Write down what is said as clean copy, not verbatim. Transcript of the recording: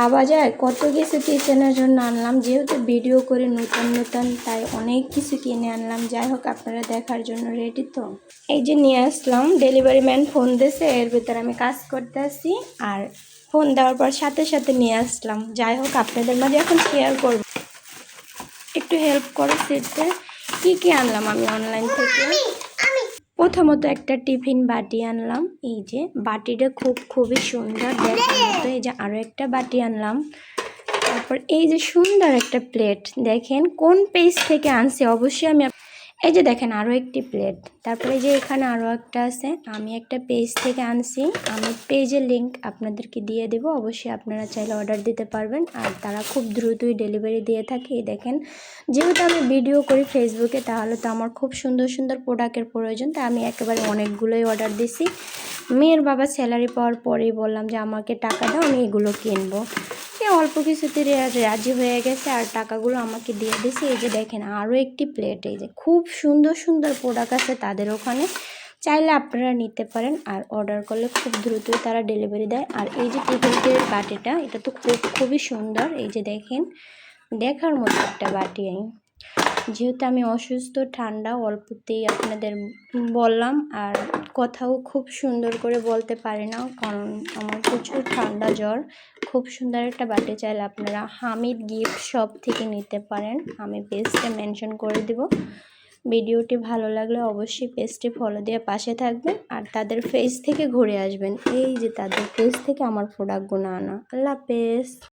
ভাবা যায় কত কিছু কিচেনের জন্য আনলাম, যেহেতু ভিডিও করে নতুন নতুন তাই অনেক কিছু কিনে আনলাম। যাই হোক, আপনারা দেখার জন্য রেডি তো? এই যে নিয়ে আসলাম, ডেলিভারি ম্যান ফোন দিয়েছে, এর ভিতরে আমি কাজ করতে আসি আর ফোন দেওয়ার পর সাথে সাথে নিয়ে আসলাম। যাই হোক, আপনাদের মাঝে এখন শেয়ার করব। একটু হেল্প করো সেটতে কি কি আনলাম আমি অনলাইন থেকে। প্রথমত একটা টিফিন বাটি আনলাম। এই যে বাটিটা খুবই সুন্দর দেখার মতো। এই যে আরও একটা বাটি আনলাম। তারপর এই যে সুন্দর একটা প্লেট, দেখেন কোন পেজ থেকে আনছি অবশ্যই আমি। এই যে দেখেন আরও একটি প্লেট। তারপরে যে এখানে আরও একটা আছে, আমি একটা পেজ থেকে আনছি। আমি পেজের লিঙ্ক আপনাদেরকে দিয়ে দেবো, অবশ্যই আপনারা চাইলে অর্ডার দিতে পারবেন। আর তারা খুব দ্রুতই ডেলিভারি দিয়ে থাকে। দেখেন, যেহেতু আমি ভিডিও করি ফেসবুকে, তাহলে তো আমার খুব সুন্দর সুন্দর প্রোডাক্টের প্রয়োজন, তাই আমি একেবারে অনেকগুলোই অর্ডার দিছি। মেয়ের বাবা স্যালারি পাওয়ার পরেই বললাম যে আমাকে টাকা দাও, আমি এগুলো কিনবো। সে অল্প কিছুতে রাজি হয়ে গেছে আর টাকাগুলো আমাকে দিয়ে দিয়েছে। এই যে দেখেন আরও একটি প্লেট। এই যে খুব সুন্দর সুন্দর প্রোডাক্ট আছে তাদের ওখানে, চাইলে আপনারা নিতে পারেন। আর অর্ডার করলে খুব দ্রুতই তারা ডেলিভারি দেয়। আর এই যে টিফিনের বাটিটা, এটা তো খুবই সুন্দর। এই যে দেখেন, দেখার মতো একটা বাটি। যেহেতু আমি অসুস্থ, ঠান্ডা অল্পতেই আপনাদের বললাম, আর কথাও খুব সুন্দর করে বলতে পারি না, কারণ আমার প্রচুর ঠান্ডা জ্বর। খুব সুন্দর একটা বাটি, চাইলে আপনারা হামিদ গিফট শপ থেকে নিতে পারেন। আমি পেজটা মেনশন করে দেব। ভিডিওটি ভালো লাগলে অবশ্যই পেজটি ফলো দিয়ে পাশে থাকবেন আর তাদের পেজ থেকে ঘুরে আসবেন। এই যে তাদের পেজ থেকে আমার প্রোডাক্টগুলো আনা। আল্লাহ হাফেজ।